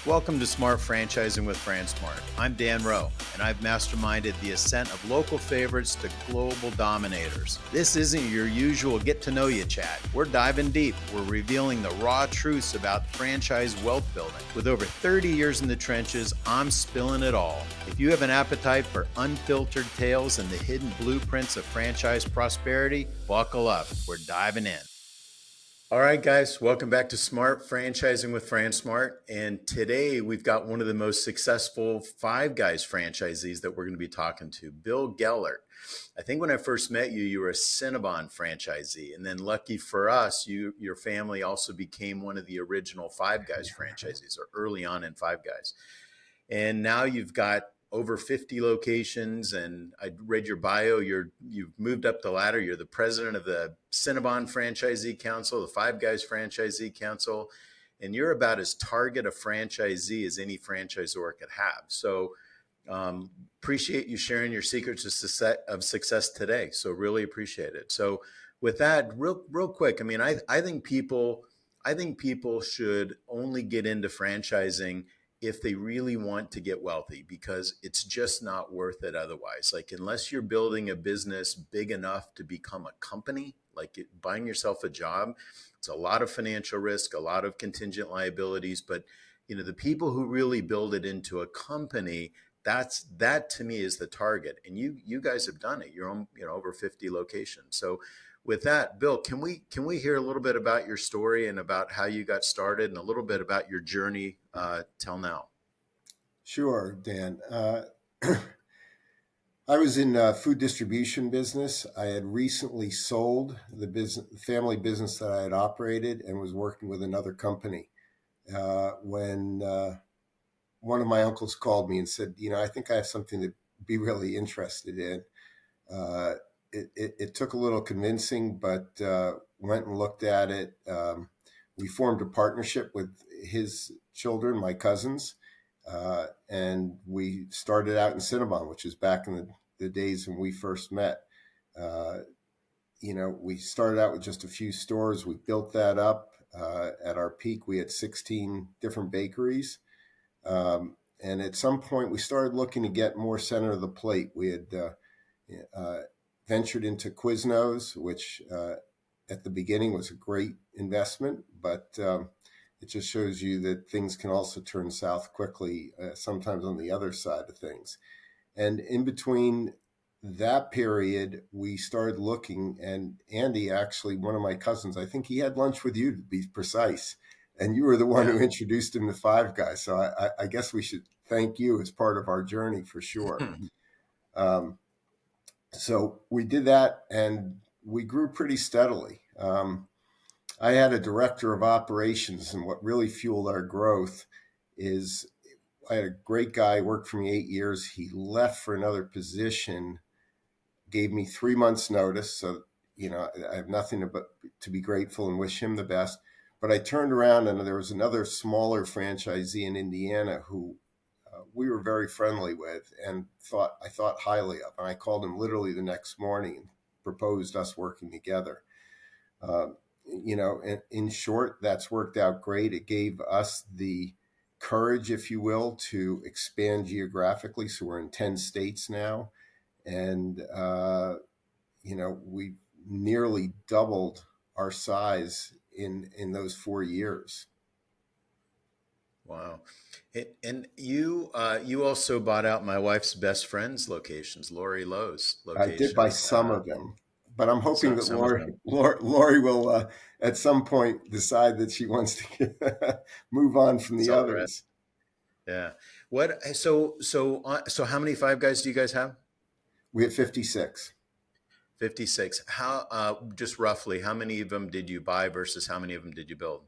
Welcome to Smart Franchising with FranSmart. I'm Dan Rowe, and I've masterminded the ascent of local favorites to global dominators. This isn't your usual get-to-know-you chat. We're diving deep. We're revealing the raw truths about franchise wealth building. With over 30 years in the trenches, I'm spilling it all. If you have an appetite for unfiltered tales and the hidden blueprints of franchise prosperity, buckle up. We're diving in. All right, guys, welcome back to Smart Franchising with FranSmart. And today we've got one of the most successful Five Guys franchisees that we're going to be talking to, Bill Gellert. I think when I first met you, you were a Cinnabon franchisee. And then lucky for us, your family also became one of the original Five Guys franchisees, or early on in Five Guys. And now you've got over 50 locations, and I read your bio. You've moved up the ladder. You're the president of the Cinnabon Franchisee Council, the Five Guys Franchisee Council, and you're about as target a franchisee as any franchisor could have. So appreciate you sharing your secrets of success today. So really appreciate it. So with that, real quick, I mean, I think people should only get into franchising if they really want to get wealthy, because it's just not worth it otherwise. Like, unless you're building a business big enough to become a company, like buying yourself a job, it's a lot of financial risk, a lot of contingent liabilities. But the people who really build it into a company, that to me is the target. And you guys have done it. You're on, over 50 locations. So with that, Bill, can we hear a little bit about your story and about how you got started and a little bit about your journey till now? Sure, Dan. I was in food distribution business. I had recently sold the family business that I had operated, and was working with another company when one of my uncles called me and said, I think I have something to be really interested in. It took a little convincing, but went and looked at it. We formed a partnership with his children, my cousins, and we started out in Cinnabon, which is back in the days when we first met. We started out with just a few stores. We built that up. At our peak, we had 16 different bakeries. And at some point, we started looking to get more center of the plate. We had ventured into Quiznos, which at the beginning was a great investment, but it just shows you that things can also turn south quickly, sometimes on the other side of things. And in between that period, we started looking, and Andy, actually, one of my cousins, I think he had lunch with you, to be precise, and you were the one who introduced him to Five Guys. So I guess we should thank you as part of our journey for sure. So we did that, and we grew pretty steadily. I had a director of operations, and what really fueled our growth is I had a great guy, worked for me 8 years. He left for another position, gave me 3 months notice. So, I have nothing but to be grateful and wish him the best. But I turned around, and there was another smaller franchisee in Indiana who we were very friendly with, and I thought highly of. And I called him literally the next morning and proposed us working together. In short, that's worked out great. It gave us the courage, if you will, to expand geographically. So we're in 10 states now. And, we nearly doubled our size in those 4 years. Wow. And you also bought out my wife's best friend's locations, Lori Lowe's locations. I did buy some of them, but I'm hoping that Lori will at some point decide that she wants to move on from the others. Yeah. So how many Five Guys do you guys have? We have 56. 56. How, just roughly, how many of them did you buy versus how many of them did you build?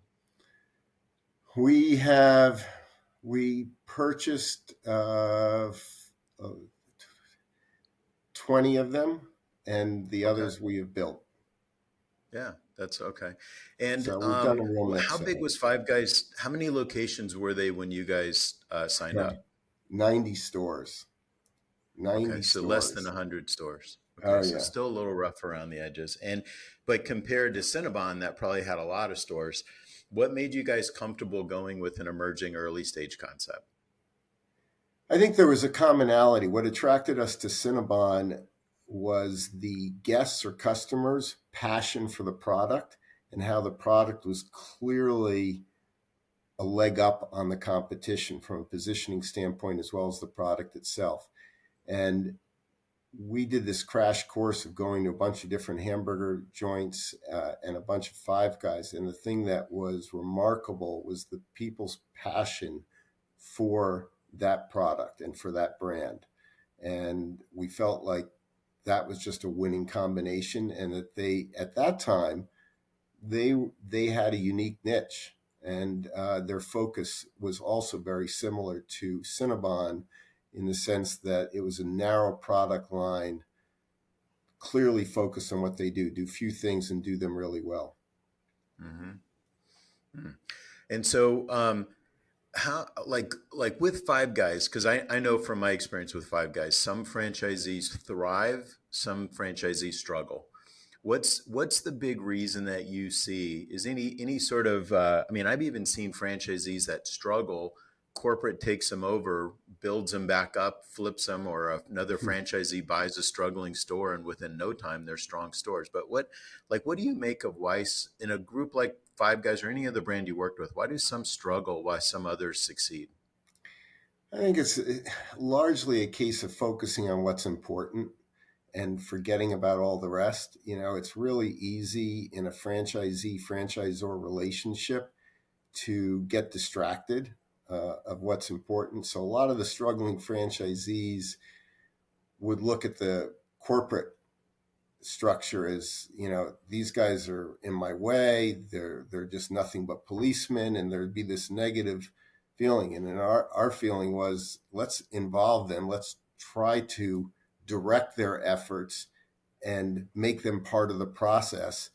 We purchased 20 of them, and the others we have built. Yeah, that's okay. And so we've done a real mix. How big was Five Guys? How many locations were they when you guys signed up? 90 stores. 90 okay, so stores. Less than 100 stores. Okay, so still a little rough around the edges. But compared to Cinnabon, that probably had a lot of stores. What made you guys comfortable going with an emerging early stage concept? I think there was a commonality. What attracted us to Cinnabon was the guests or customers' passion for the product and how the product was clearly a leg up on the competition from a positioning standpoint as well as the product itself. And we did this crash course of going to a bunch of different hamburger joints and a bunch of Five Guys. And the thing that was remarkable was the people's passion for that product and for that brand. And we felt like that was just a winning combination, and that they, at that time, they had a unique niche, and their focus was also very similar to Cinnabon in the sense that it was a narrow product line, clearly focused on what they do few things and do them really well. Mm-hmm. And so, how like with Five Guys, because I know from my experience with Five Guys, some franchisees thrive, some franchisees struggle. What's the big reason that you see is any sort of I mean, I've even seen franchisees that struggle, corporate takes them over, builds them back up, flips them, or another franchisee buys a struggling store, and within no time they're strong stores. But what do you make of in a group like Five Guys or any other brand you worked with, why do some struggle while some others succeed? I think it's largely a case of focusing on what's important and forgetting about all the rest. You know, it's really easy in a franchisee franchisor relationship to get distracted of what's important. So a lot of the struggling franchisees would look at the corporate structure as, you know, these guys are in my way. They're just nothing but policemen, and there'd be this negative feeling. And then our feeling was, let's involve them. Let's try to direct their efforts and make them part of the process.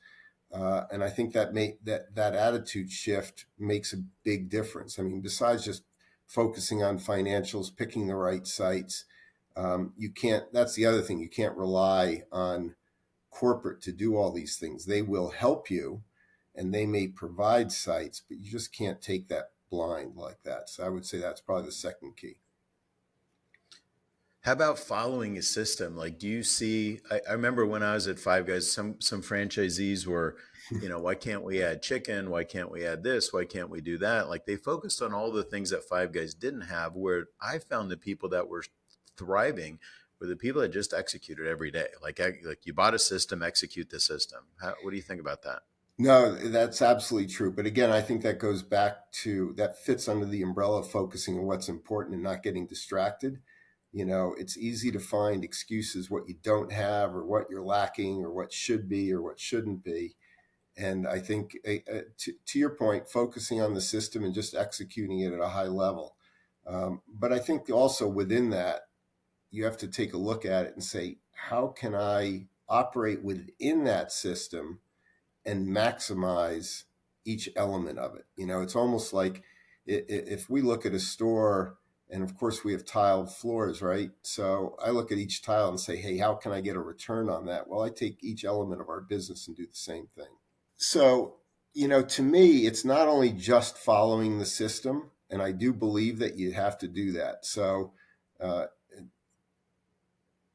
And I think that attitude shift makes a big difference. I mean, besides just focusing on financials, picking the right sites, you can't. That's the other thing. You can't rely on corporate to do all these things. They will help you, and they may provide sites, but you just can't take that blind like that. So I would say that's probably the second key. How about following a system? Like, do you see? I remember when I was at Five Guys, some franchisees were, why can't we add chicken? Why can't we add this? Why can't we do that? Like they focused on all the things that Five Guys didn't have. Where I found the people that were thriving were the people that just executed every day. Like you bought a system, execute the system. What do you think about that? No, that's absolutely true. But again, I think that goes back to that fits under the umbrella of focusing on what's important and not getting distracted. You know, it's easy to find excuses what you don't have or what you're lacking or what should be or what shouldn't be. And I think to your point, focusing on the system and just executing it at a high level. But I think also within that, you have to take a look at it and say, how can I operate within that system and maximize each element of it? You know, it's almost like if we look at a store, and of course we have tiled floors, right? So I look at each tile and say, hey, how can I get a return on that? Well, I take each element of our business and do the same thing. So, you know, to me, it's not only just following the system, and I do believe that you have to do that. So, uh,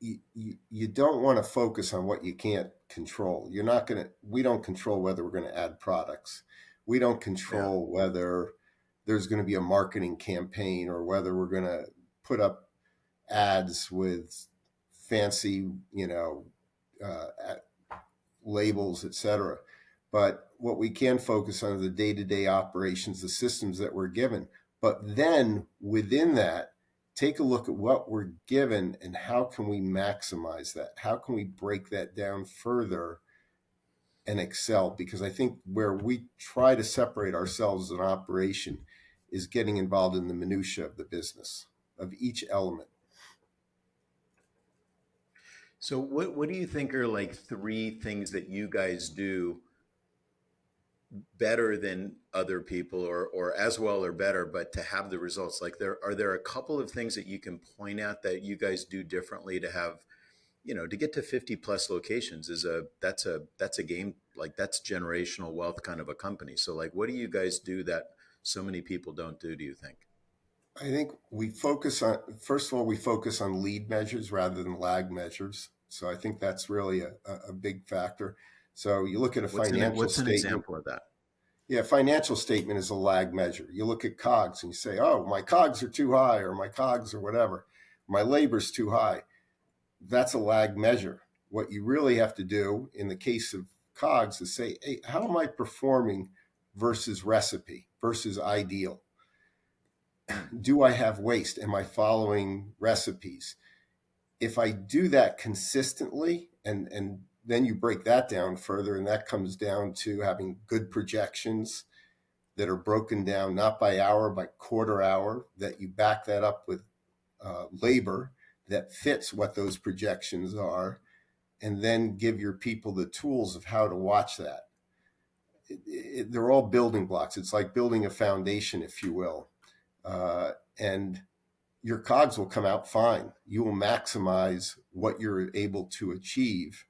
you don't want to focus on what you can't control. You're not going to, we don't control whether we're going to add products. We don't Yeah. control whether there's going to be a marketing campaign or whether we're going to put up ads with fancy, uh, labels, etc. But what we can focus on are the day-to-day operations, the systems that we're given. But then within that, take a look at what we're given and how can we maximize that? How can we break that down further and excel? Because I think where we try to separate ourselves as an operation is getting involved in the minutia of the business, of each element. So what do you think are like three things that you guys do better than other people or as well or better, but to have the results? Like there are there a couple of things that you can point at that you guys do differently to have to get to 50 plus locations that's a game, like that's generational wealth kind of a company. So like, what do you guys do that so many people don't do you think? I think we focus on, first of all, we focus on lead measures rather than lag measures. So I think that's really a big factor. So you look at a financial What's an statement. example of that? Yeah, financial statement is a lag measure. You look at COGS and you say, oh, my COGS are too high, or my COGS or whatever, my labor's too high. That's a lag measure. What you really have to do in the case of COGS is say, hey, how am I performing versus recipe versus ideal? Do I have waste? Am I following recipes? If I do that consistently, and then you break that down further, and that comes down to having good projections that are broken down not by hour, but quarter hour, that you back that up with labor that fits what those projections are, and then give your people the tools of how to watch that. They're all building blocks. It's like building a foundation, if you will. And your COGS will come out fine. You will maximize what you're able to achieve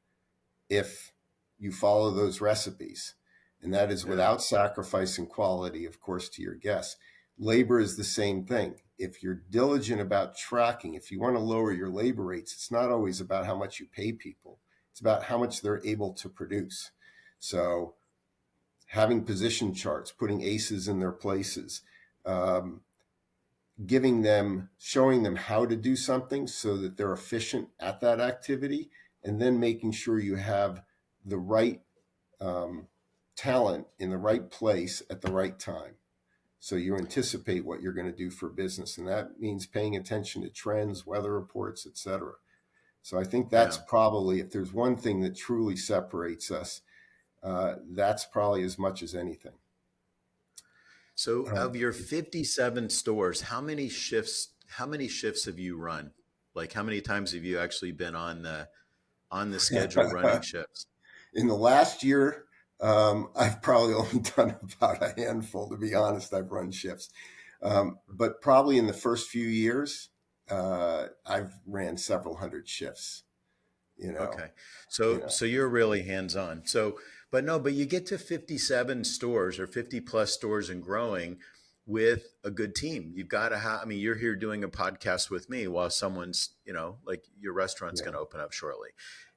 if you follow those recipes. And that is Yeah. without sacrificing quality, of course, to your guests. Labor is the same thing. If you're diligent about tracking, if you want to lower your labor rates, it's not always about how much you pay people. It's about how much they're able to produce. So having position charts, putting aces in their places, giving them, showing them how to do something so that they're efficient at that activity, and then making sure you have the right talent in the right place at the right time. So you anticipate what you're going to do for business, and that means paying attention to trends, weather reports, etc. So I think that's Yeah. probably, if there's one thing that truly separates us, that's probably as much as anything. So Um, of your 57 stores, how many shifts have you run? Like how many times have you actually been on the schedule running shifts? in the last year, I've probably only done about a handful, to be honest. I've run shifts. But probably in the first few years, I've ran several hundred shifts, you know, Okay. you So know, so you're really hands-on. So, but no, but you get to 57 stores or 50 plus stores and growing with a good team. You've got to have, I mean, you're here doing a podcast with me while someone's, like your restaurant's yeah. going to open up shortly.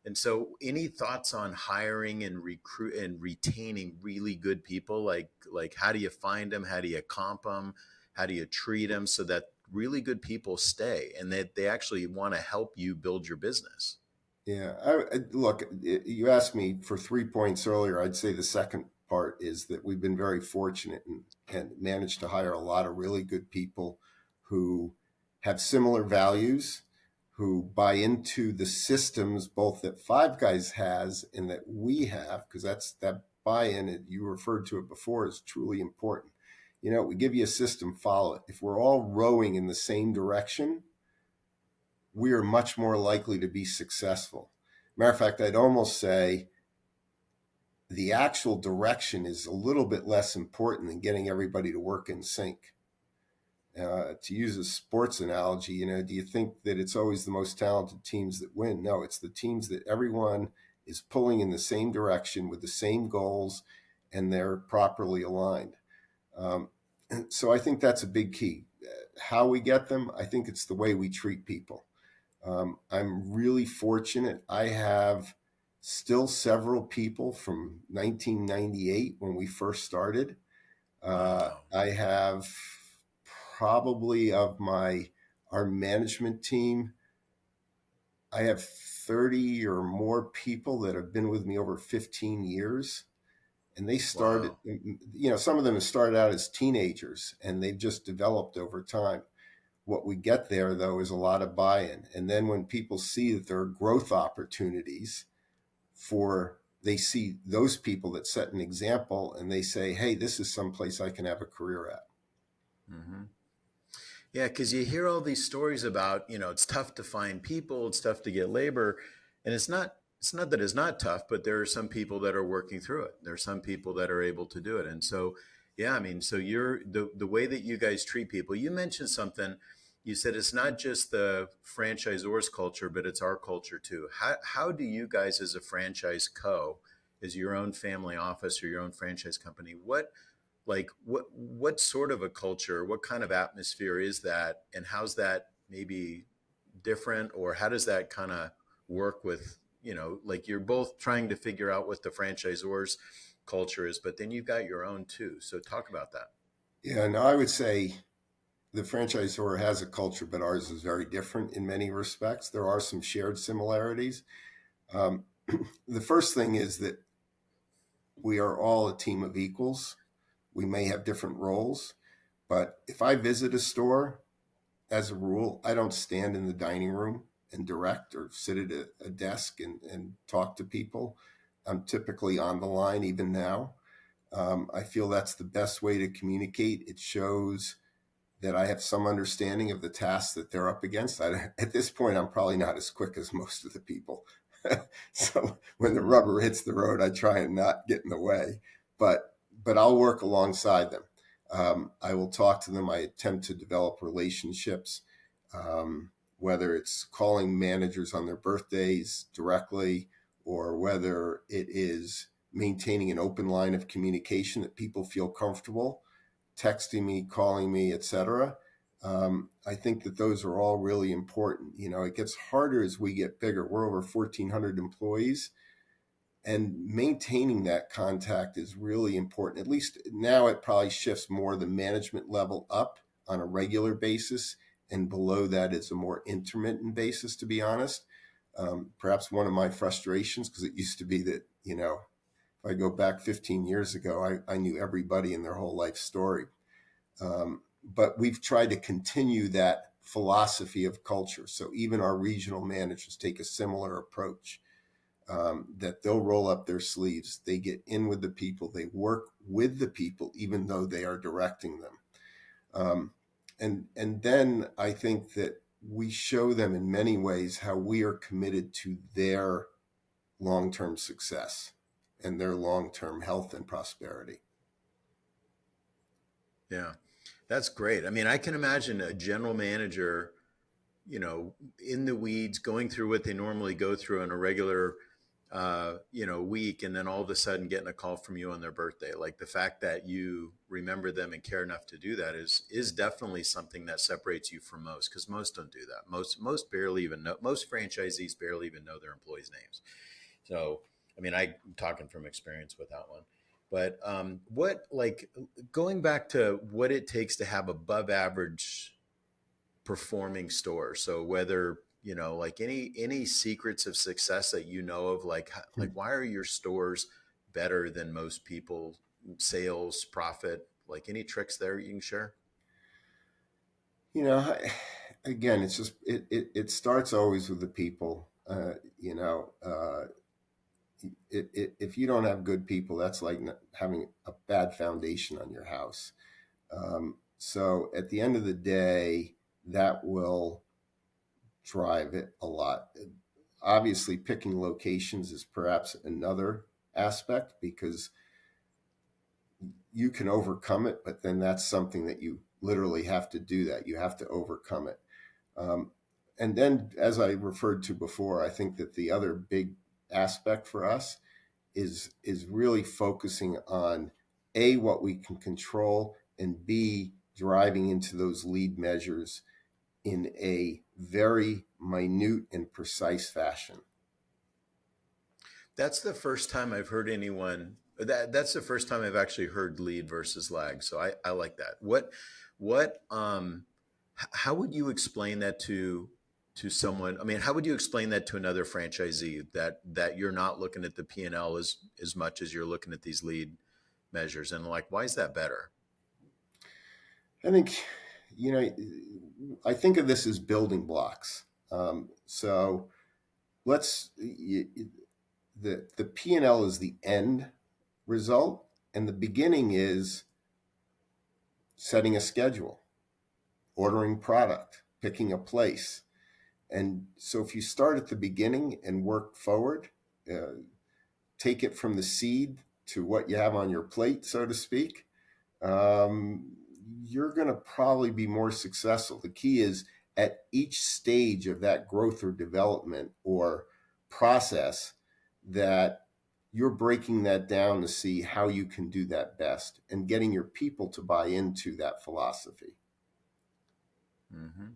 And so any thoughts on hiring and recruit and retaining really good people? Like how do you find them? How do you comp them? How do you treat them so that really good people stay and that they actually want to help you build your business? Yeah. Look, you asked me for 3 points earlier. I'd say the second part is that we've been very fortunate and managed to hire a lot of really good people who have similar values, who buy into the systems both that Five Guys has and that we have, because that's that buy-in, you referred to it before, is truly important. We give you a system, follow it. If we're all rowing in the same direction, we are much more likely to be successful. Matter of fact, I'd almost say the actual direction is a little bit less important than getting everybody to work in sync. To use a sports analogy, do you think that it's always the most talented teams that win? No, it's the teams that everyone is pulling in the same direction with the same goals and they're properly aligned. So I think that's a big key. How we get them, I think it's the way we treat people. I'm really fortunate. I have still several people from 1998 when we first started. Wow. I have probably of our management team, I have 30 or more people that have been with me over 15 years. And they started, Wow. some of them have started out as teenagers and they've just developed over time. What we get there, though, is a lot of buy-in. And then when people see that there are growth opportunities they see those people that set an example and they say, hey, this is someplace I can have a career at. Hmm. Yeah, because you hear all these stories about, it's tough to find people, it's tough to get labor, and it's not that it's not tough, but there are some people that are working through it. There are some people that are able to do it. And so, yeah, I mean, so you're the way that you guys treat people. You mentioned something, you said it's not just the franchisor's culture, but it's our culture too. How do you guys as a franchise co, as your own family office or your own franchise company, what sort of a culture, what kind of atmosphere is that, and how's that maybe different, or how does that kind of work with, like you're both trying to figure out what the franchisor's culture is, but then you've got your own too. So talk about that. Yeah, no, I would say the franchisor has a culture, but ours is very different in many respects. There are some shared similarities. Um, the first thing is that we are all a team of equals. We may have different roles, but if I visit a store, as a rule, I don't stand in the dining room and direct or sit at a desk and talk to people. I'm typically on the line even now. I feel that's the best way to communicate. It shows that I have some understanding of the tasks that they're up against. At this point, I'm probably not as quick as most of the people. So when the rubber hits the road, I try and not get in the way, but I'll work alongside them. I will talk to them. I attempt to develop relationships, whether it's calling managers on their birthdays directly, or whether it is maintaining an open line of communication that people feel comfortable texting me, calling me, etc. I think that those are all really important. It gets harder as we get bigger. We're over 1,400 employees, and maintaining that contact is really important. At least now it probably shifts more the management level up on a regular basis, and below that is a more intermittent basis, to be honest. Perhaps one of my frustrations, because it used to be that, if I go back 15 years ago, I knew everybody in their whole life story. But we've tried to continue that philosophy of culture. So even our regional managers take a similar approach, that they'll roll up their sleeves. They get in with the people. They work with the people, even though they are directing them. And then I think that we show them in many ways how we are committed to their long-term success and their long-term health and prosperity. Yeah, that's great. I mean, I can imagine a general manager, in the weeds, going through what they normally go through on a regular, week, and then all of a sudden getting a call from you on their birthday. Like the fact that you remember them and care enough to do that is definitely something that separates you from most, because most don't do that. Most barely even know. Most franchisees barely even know their employees' names. So, I mean, I'm talking from experience with that one. But going back to what it takes to have above average performing stores. So whether, like any secrets of success that you know of, like why are your stores better than most people, sales, profit, like any tricks there you can share? You know, again, it's just it starts always with the people. If you don't have good people, that's like having a bad foundation on your house. So at the end of the day, that will drive it a lot. Obviously, picking locations is perhaps another aspect, because you can overcome it, but then that's something that you literally have to do. That you have to overcome it. Um, and then, as I referred to before, I think that the other big aspect for us is really focusing on A, what we can control, and B, driving into those lead measures in a very minute and precise fashion. That's the first time I've heard anyone that's the first time I've actually heard lead versus lag. So I like that. How would you explain that to someone? I mean, how would you explain that to another franchisee, that you're not looking at the P&L as much as you're looking at these lead measures, and like, why is that better? I think, you know, I think of this as building blocks. So let's the P&L is the end result, and the beginning is setting a schedule, ordering product, picking a place. And so if you start at the beginning and work forward, take it from the seed to what you have on your plate, so to speak, you're going to probably be more successful. The key is at each stage of that growth or development or process that you're breaking that down to see how you can do that best and getting your people to buy into that philosophy. Mm-hmm.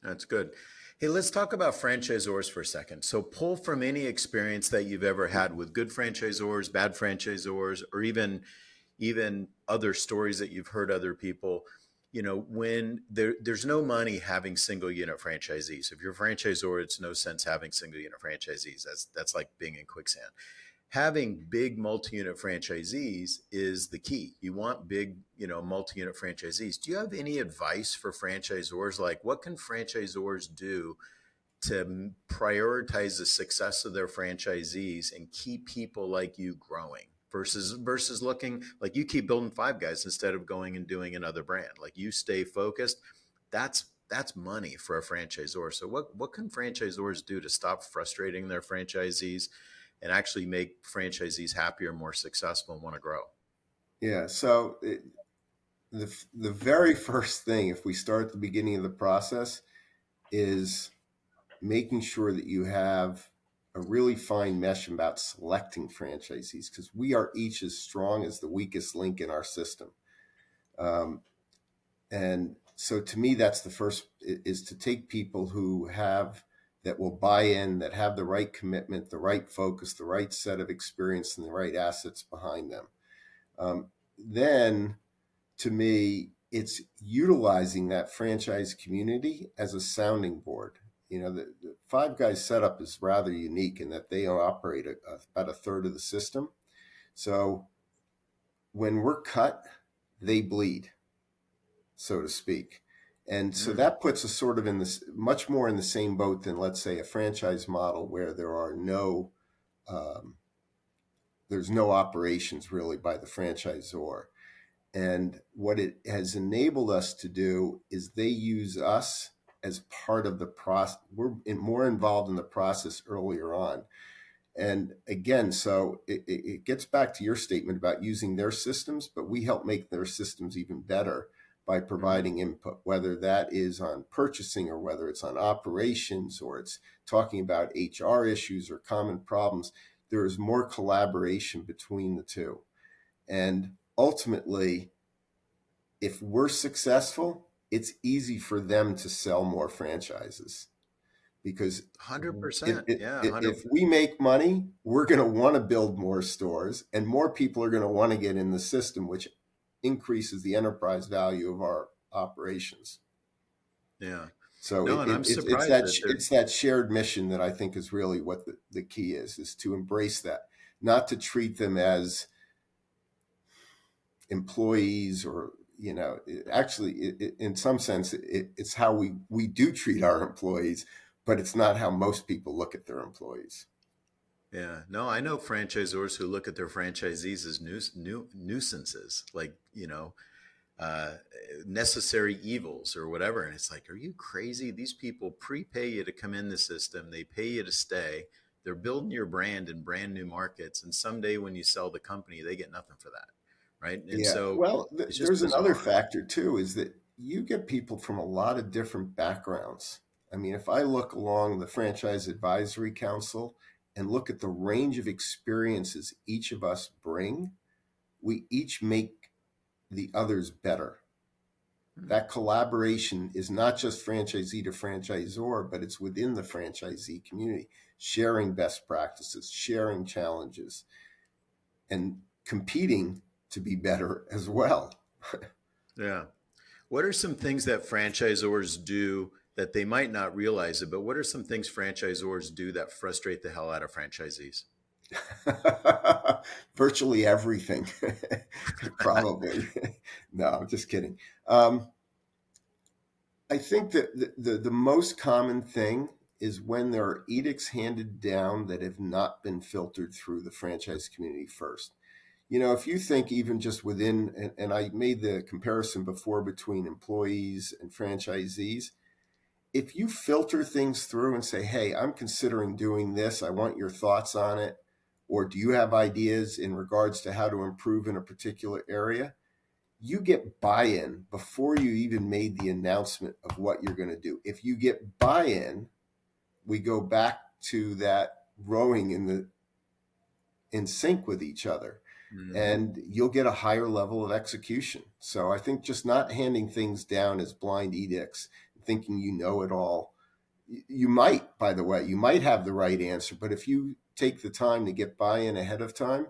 That's good. Hey, let's talk about franchisors for a second. So pull from any experience that you've ever had with good franchisors, bad franchisors, or even other stories that you've heard other people. When there's no money having single unit franchisees. If you're a franchisor, it's no sense having single unit franchisees. That's like being in quicksand. Having big multi-unit franchisees is the key. You want big, multi-unit franchisees. Do you have any advice for franchisors? Like, what can franchisors do to prioritize the success of their franchisees and keep people like you growing versus looking like you keep building Five Guys instead of going and doing another brand? Like, you stay focused. That's money for a franchisor. So what can franchisors do to stop frustrating their franchisees and actually make franchisees happier, more successful, and want to grow? Yeah. So the very first thing, if we start at the beginning of the process, is making sure that you have a really fine mesh about selecting franchisees, because we are each as strong as the weakest link in our system. And so to me, that's the first, is to take people that will buy in, that have the right commitment, the right focus, the right set of experience, and the right assets behind them. Then to me, it's utilizing that franchise community as a sounding board. The Five Guys setup is rather unique in that they operate about a third of the system. So when we're cut, they bleed, so to speak. And so that puts us sort of in this much more in the same boat than, let's say, a franchise model where there's no operations really by the franchisor. And what it has enabled us to do is they use us as part of the process. We're more involved in the process earlier on. And again, so it gets back to your statement about using their systems, but we help make their systems even better by providing input, whether that is on purchasing or whether it's on operations or it's talking about HR issues or common problems. There is more collaboration between the two. And ultimately, if we're successful, it's easy for them to sell more franchises, because 100%. Yeah, if 100%. we make money, we're going to want to build more stores and more people are going to want to get in the system, which increases the enterprise value of our operations. Yeah. So No, and I'm surprised that they're. it's that shared mission that I think is really what the key is to embrace that, not to treat them as employees or, actually in some sense, it's how we do treat our employees, but it's not how most people look at their employees. Yeah, no, I know franchisors who look at their franchisees as nuisances, like, uh, necessary evils or whatever. And it's like, are you crazy? These people prepay you to come in the system. They pay you to stay. They're building your brand in brand new markets. And someday when you sell the company, they get nothing for that. Right. And Yeah. so Well, it's just there's another bizarre. factor too, is that you get people from a lot of different backgrounds. I mean, if I look along the Franchise Advisory Council and look at the range of experiences each of us bring, we each make the others better. That collaboration is not just franchisee to franchisor, but it's within the franchisee community, sharing best practices, sharing challenges, and competing to be better as well. Yeah. What are some things that franchisors do that they might not realize it, but what are some things franchisors do that frustrate the hell out of franchisees? Virtually everything, probably. No, I'm just kidding. Um, I think that the most common thing is when there are edicts handed down that have not been filtered through the franchise community first. If you think even just within, and I made the comparison before between employees and franchisees, if you filter things through and say, hey, I'm considering doing this, I want your thoughts on it, or do you have ideas in regards to how to improve in a particular area? you get buy-in before you even made the announcement of what you're going to do. If you get buy-in, we go back to that rowing in sync with each other, Mm-hmm. and you'll get a higher level of execution. So I think just not handing things down as blind edicts, thinking you know it all. You might, by the way, you might have the right answer, but if you take the time to get buy-in ahead of time,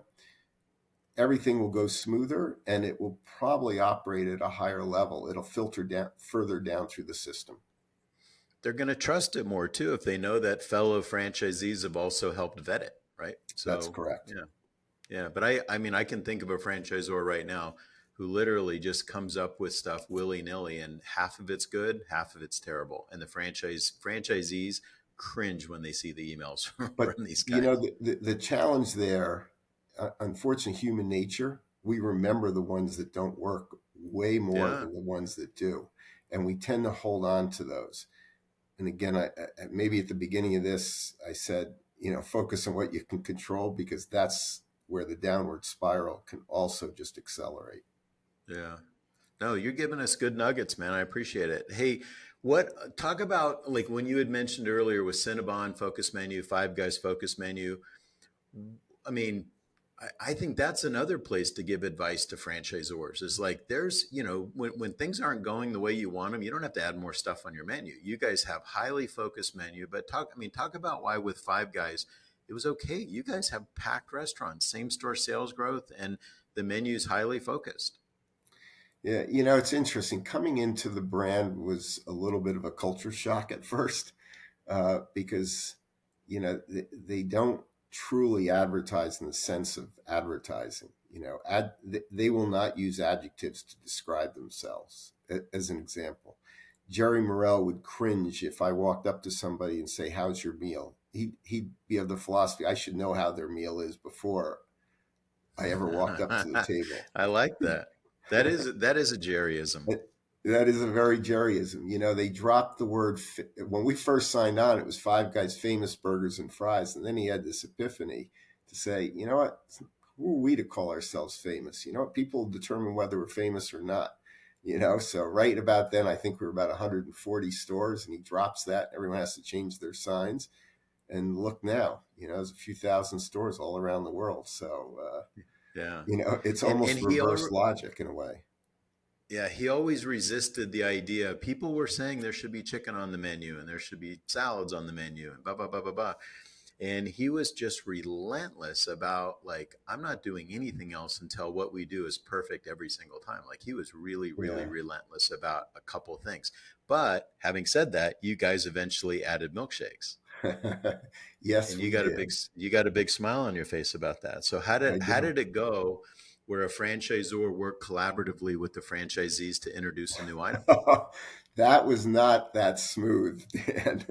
everything will go smoother and it will probably operate at a higher level. It'll filter down further down through the system. They're going to trust it more too if they know that fellow franchisees have also helped vet it, right? That's So, correct. yeah. Yeah, but I mean, I can think of a franchisor right now who literally just comes up with stuff willy nilly, and half of it's good, half of it's terrible, and the franchisees cringe when they see the emails But from these you know, guys. the challenge there, unfortunately, human nature, we remember the ones that don't work way more Yeah, than the ones that do. And we tend to hold on to those. And again, maybe at the beginning of this, I said, focus on what you can control, because that's where the downward spiral can also just accelerate. yeah. No, you're giving us good nuggets, man. I appreciate it. Hey, what talk about like when you had mentioned earlier with Cinnabon focus menu, Five Guys focus menu. I mean, I think that's another place to give advice to franchisors is like there's, when things aren't going the way you want them, you don't have to add more stuff on your menu. You guys have highly focused menu, but talk about why with Five Guys, it was okay. You guys have packed restaurants, same store sales growth, and the menu's highly focused. Yeah, it's interesting. Coming into the brand was a little bit of a culture shock at first, because they don't truly advertise in the sense of advertising. They will not use adjectives to describe themselves. As an example, Jerry Morrell would cringe if I walked up to somebody and say, "How's your meal?" He'd be of the philosophy I should know how their meal is before I ever walked up to the table. I like that. That is a Jerryism. That is a very Jerryism. They dropped the word when we first signed on. It was Five Guys Famous Burgers and Fries, and then he had this epiphany to say, "You know what? Who are we to call ourselves famous? People determine whether we're famous or not." So right about then, I think we were about 140 stores, and he drops that. Everyone has to change their signs, and look now, there's a few thousand stores all around the world. So Yeah. it's And almost reverse logic in a way. yeah, he always resisted the idea. People were saying there should be chicken on the menu and there should be salads on the menu and blah blah blah blah blah. And he was just relentless about like, I'm not doing anything else until what we do is perfect every single time. Like he was really, really Yeah. relentless about a couple things. But having said that, you guys eventually added milkshakes. Yes, And we did. you got a big smile on your face about that. So I how do. did it go where a franchisor worked collaboratively with the franchisees to introduce a new item? That was not that smooth, Dan.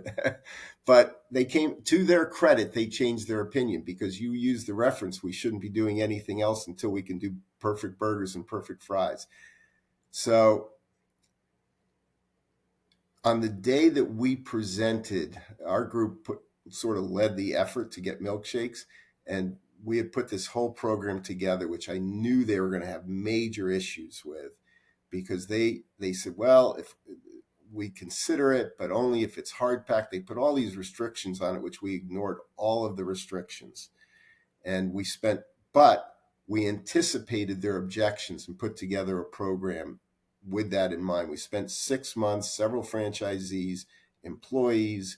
But they came to their credit, they changed their opinion because you used the reference we shouldn't be doing anything else until we can do perfect burgers and perfect fries. So on the day that we presented, our group sort of led the effort to get milkshakes, and we had put this whole program together, which I knew they were going to have major issues with, because they said, well, if we consider it, but only if it's hard packed. They put all these restrictions on it, which we ignored all of the restrictions, and but we anticipated their objections and put together a program with that in mind. We spent 6 months, several franchisees, employees,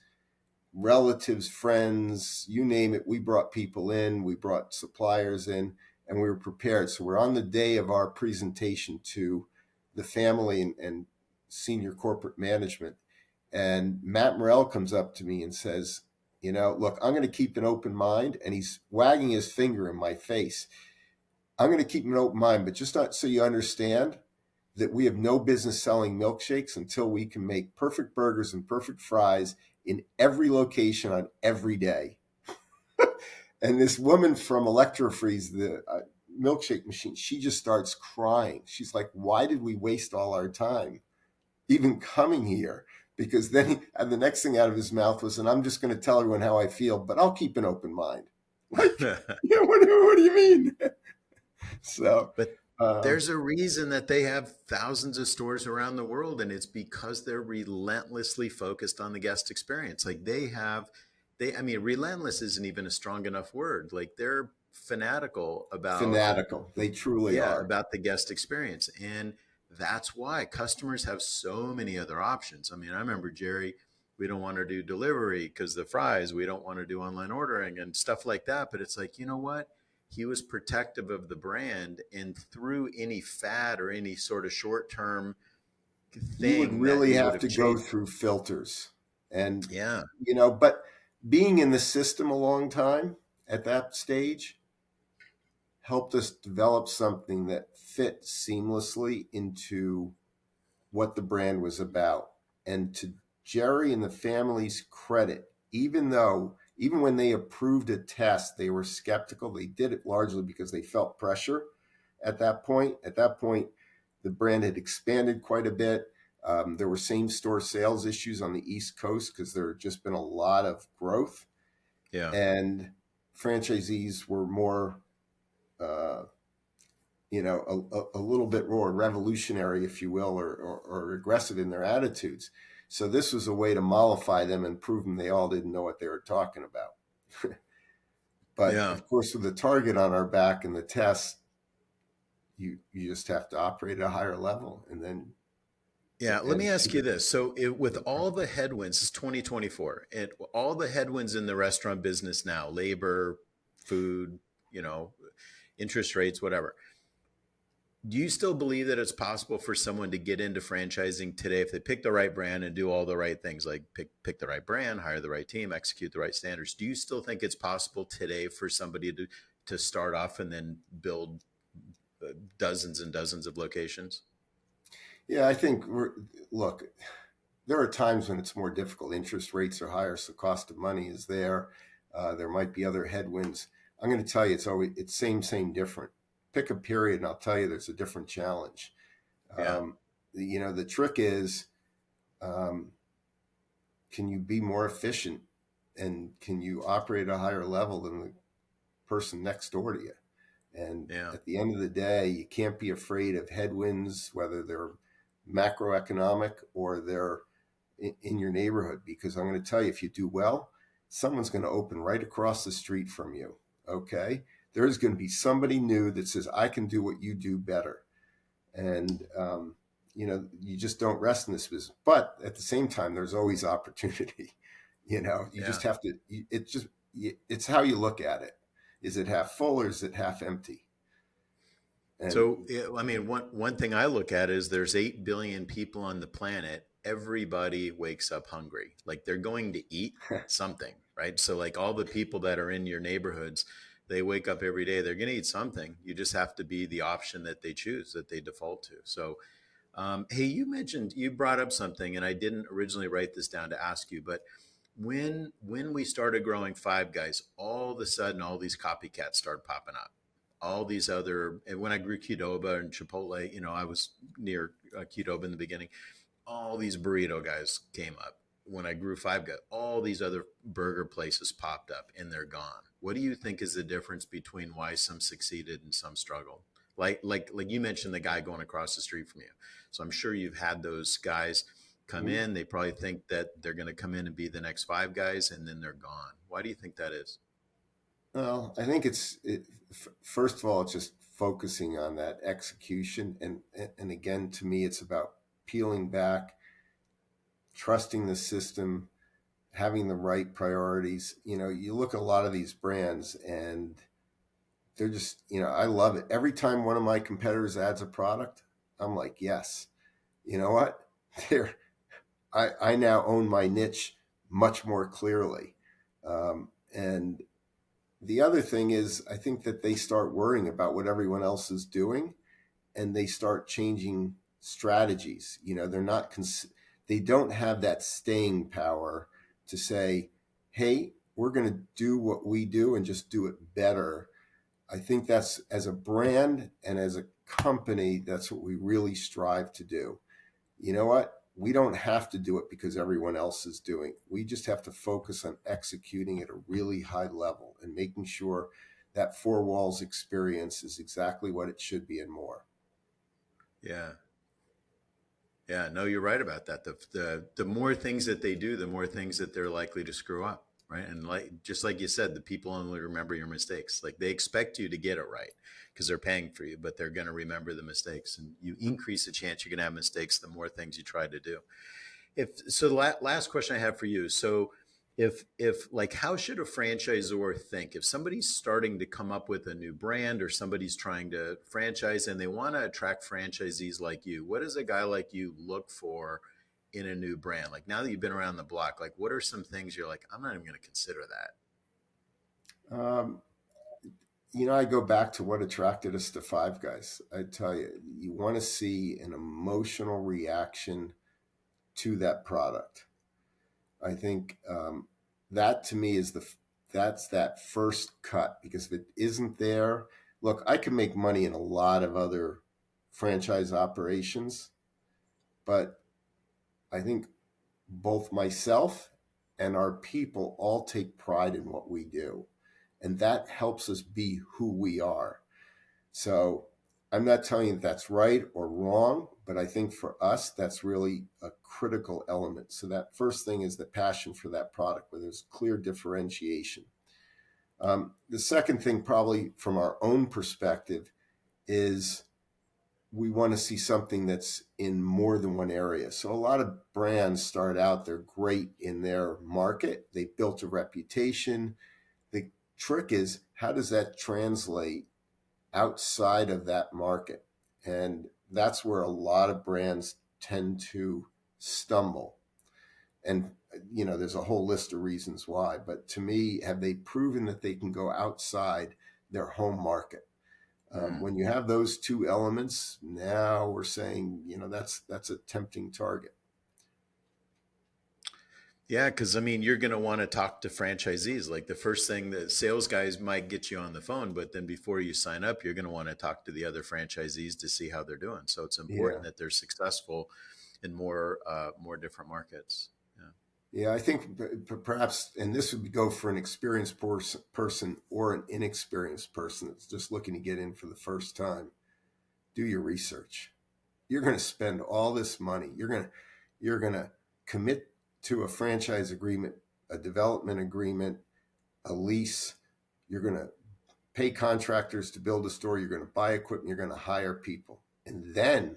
relatives, friends, you name it. We brought people in, we brought suppliers in, and we were prepared. So we're on the day of our presentation to the family and senior corporate management. And Matt Morrell comes up to me and says, look, I'm going to keep an open mind. And he's wagging his finger in my face. I'm going to keep an open mind, but just not so you understand that we have no business selling milkshakes until we can make perfect burgers and perfect fries in every location on every day. And this woman from Electrofreeze, the milkshake machine, she just starts crying. She's like, why did we waste all our time even coming here? Because then and the next thing out of his mouth was, and I'm just going to tell everyone how I feel, but I'll keep an open mind. Like, what do you mean? So But Um, There's a reason that they have thousands of stores around the world, and it's because they're relentlessly focused on the guest experience. Like I mean, relentless isn't even a strong enough word. Like they're fanatical about, Fanatical. They truly yeah, are. about the guest experience. And that's why customers have so many other options. I mean, I remember Jerry, we don't want to do delivery because the fries, we don't want to do online ordering and stuff like that. But it's like, you know what? He was protective of the brand, and through any fad or any sort of short term You would thing that really he would have have to go chased. through filters. And, Yeah. but being in the system a long time at that stage helped us develop something that fit seamlessly into what the brand was about. And to Jerry and the family's credit, even when they approved a test, they were skeptical. They did it largely because they felt pressure at that point. At that point, the brand had expanded quite a bit. There were same store sales issues on the East Coast because there had just been a lot of growth, Yeah. and franchisees were more uh, a little bit more revolutionary, if you will, or aggressive in their attitudes. So this was a way to mollify them and prove them they all didn't know what they were talking about. But Yeah. of course, with the target on our back and the test, you just have to operate at a higher level, and then Yeah, let me and ask you this. So, with all the headwinds, it's 2024, and all the headwinds in the restaurant business now, labor, food, you know, interest rates, whatever. Do you still believe that it's possible for someone to get into franchising today if they pick the right brand and do all the right things, like pick the right brand, hire the right team, execute the right standards? Do you still think it's possible today for somebody to start off and then build dozens and dozens of locations? yeah, I think look. There are times when it's more difficult. Interest rates are higher, so cost of money is there. There might be other headwinds. I'm going to tell you, it's same, different. Pick a period, and I'll tell you there's a different challenge. Yeah, Um, the trick is, um, can you be more efficient, and can you operate at a higher level than the person next door to you? And yeah, at the end of the day, you can't be afraid of headwinds, whether they're macroeconomic or they're in your neighborhood, because I'm going to tell you, if you do well, someone's going to open right across the street from you. Okay. There's going to be somebody new that says, I can do what you do better. And, you just don't rest in this business. But at the same time, there's always opportunity. You yeah. just have to, it's how you look at it. Is it half full or is it half empty? And So, yeah, I mean, one thing I look at is there's 8 billion people on the planet. Everybody wakes up hungry. Like they're going to eat something, right? So, like all the people that are in your neighborhoods, they wake up every day. They're going to eat something. You just have to be the option that they choose, that they default to. So, hey, you brought up something, and I didn't originally write this down to ask you, but when we started growing Five Guys, all of a sudden, all these copycats started popping up. All these other, and when I grew Qdoba and Chipotle, I was near Qdoba in the beginning. All these burrito guys came up. When I grew Five Guys, all these other burger places popped up, and they're gone. What do you think is the difference between why some succeeded and some struggled? Like you mentioned the guy going across the street from you. So I'm sure you've had those guys come in. They probably think that they're going to come in and be the next Five Guys, and then they're gone. Why do you think that is? well, I think first of all, it's just focusing on that execution, and again, to me, it's about peeling back, trusting the system, having the right priorities. You look at a lot of these brands, and they're just, I love it. Every time one of my competitors adds a product, I'm like, yes, you know what? There, I now own my niche much more clearly, and the other thing is, I think that they start worrying about what everyone else is doing, and they start changing strategies. They don't have that staying power to say, "Hey, we're going to do what we do and just do it better." I think that's, as a brand and as a company, that's what we really strive to do. You know what? We don't have to do it because everyone else is doing. We just have to focus on executing at a really high level and making sure that four walls experience is exactly what it should be and more. Yeah. Yeah, no, you're right about that. The more things that they do, the more things that they're likely to screw up, right? And like just like you said, the people only remember your mistakes. Like they expect you to get it right because they're paying for you, but they're going to remember the mistakes, and you increase the chance you're going to have mistakes the more things you try to do. If so, the last question I have for you. So, if like, how should a franchisor think if somebody's starting to come up with a new brand or somebody's trying to franchise and they want to attract franchisees like you? What does a guy like you look for in a new brand? Like now that you've been around the block, like what are some things you're like, I'm not even going to consider that. Um, I go back to what attracted us to Five Guys. I tell you, you want to see an emotional reaction to that product. I think that to me is that's that first cut, because if it isn't there, look, I can make money in a lot of other franchise operations, but I think both myself and our people all take pride in what we do, and that helps us be who we are. So I'm not telling you if that's right or wrong, but I think for us, that's really a critical element. So that first thing is the passion for that product, where there's clear differentiation. The second thing, probably from our own perspective, is we want to see something that's in more than one area. So a lot of brands start out, they're great in their market, they built a reputation. The trick is, how does that translate outside of that market? And that's where a lot of brands tend to stumble. And, there's a whole list of reasons why. But to me, have they proven that they can go outside their home market? Mm. When you have those two elements, now we're saying, that's a tempting target. Yeah, because I mean, you're going to want to talk to franchisees. Like the first thing, the sales guys might get you on the phone, but then before you sign up, you're going to want to talk to the other franchisees to see how they're doing. So it's important Yeah. that they're successful in more different markets. Yeah. Yeah, I think perhaps, and this would go for an experienced person or an inexperienced person that's just looking to get in for the first time. Do your research. You're going to spend all this money. You're going to commit to a franchise agreement, a development agreement, a lease. You're going to pay contractors to build a store. You're going to buy equipment. You're going to hire people, and then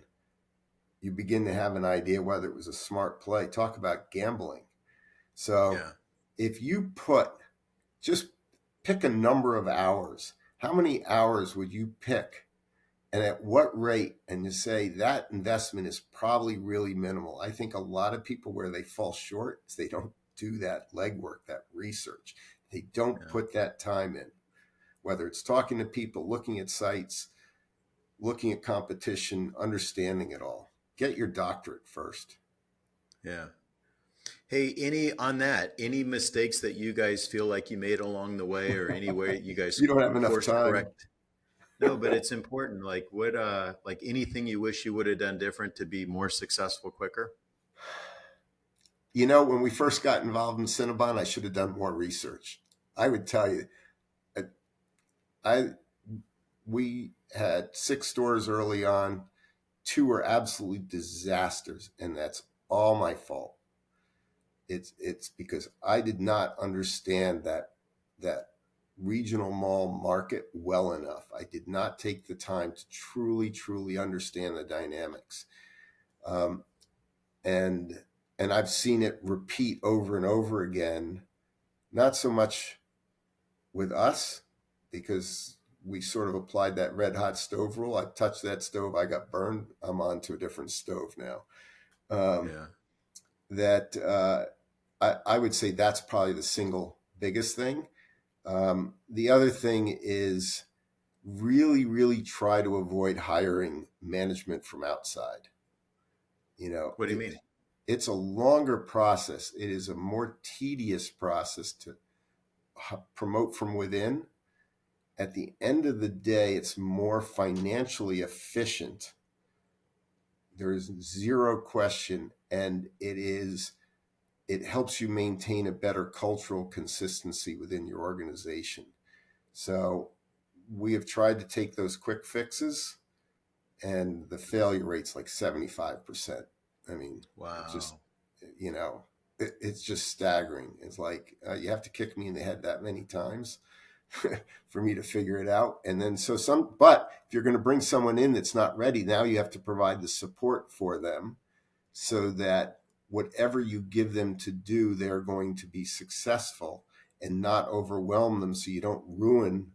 you begin to have an idea whether it was a smart play. Talk about gambling. So Yeah. if you just pick a number of hours, how many hours would you pick and at what rate? And you say that investment is probably really minimal. I think a lot of people, where they fall short is they don't do that legwork, that research. They don't Yeah. put that time in, whether it's talking to people, looking at sites, looking at competition, understanding it all. Get your doctorate first. Yeah. Hey, any mistakes that you guys feel like you made along the way or any way you guys You don't have enough course time. correct? No, but it's important. Like what, like anything you wish you would have done different to be more successful quicker? When we first got involved in Cinnabon, I should have done more research. I would tell you, I, I we had 6 stores early on. 2 were absolutely disasters, and that's all my fault. It's because I did not understand that regional mall market well enough. I did not take the time to truly understand the dynamics. Um, and and I've seen it repeat over and over again. Not so much with us, because we sort of applied that red hot stove rule. I touched that stove, I got burned. I'm on to a different stove now. Um, Yeah. that I would say that's probably the single biggest thing. The other thing is really try to avoid hiring management from outside. You know, What do you it, mean? it's a longer process. It is a more tedious process to promote from within. At the end of the day, it's more financially efficient. There is zero question, and it helps you maintain a better cultural consistency within your organization. So we have tried to take those quick fixes, and the failure rate's like 75%. I mean, it's just, Wow. you know, it's just staggering. It's like you have to kick me in the head that many times for me to figure it out. And then but if you're going to bring someone in that's not ready, now you have to provide the support for them so that whatever you give them to do, they're going to be successful and not overwhelm them, so you don't ruin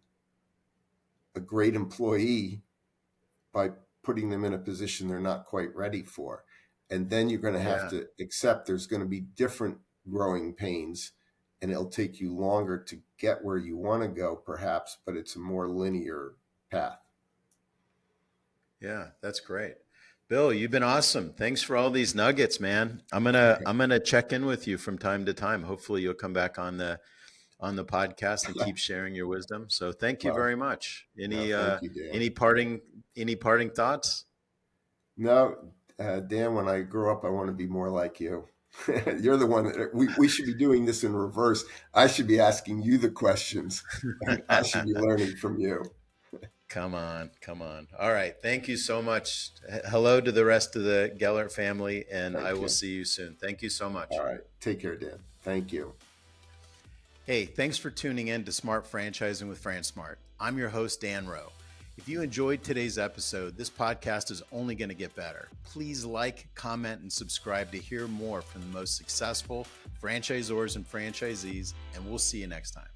a great employee by putting them in a position they're not quite ready for. And then you're going to have Yeah. to accept there's going to be different growing pains, and it'll take you longer to get where you want to go, perhaps, but it's a more linear path. Yeah, that's great. Bill, you've been awesome. Thanks for all these nuggets, man. I'm gonna check in with you from time to time. Hopefully you'll come back on the podcast and keep sharing your wisdom. So thank you Well, very much. no, thank you, Dan. Any parting thoughts? No, Dan, when I grow up, I want to be more like you. You're the one that we should be doing this in reverse. I should be asking you the questions, and I should be learning from you. Come on, come on. All right. Thank you so much. Hello to the rest of the Gellert family, and I Thank will you. see you soon. Thank you so much. All right. Take care, Dan. Thank you. Hey, thanks for tuning in to Smart Franchising with FranSmart. I'm your host, Dan Rowe. If you enjoyed today's episode, this podcast is only going to get better. Please like, comment, and subscribe to hear more from the most successful franchisors and franchisees, and we'll see you next time.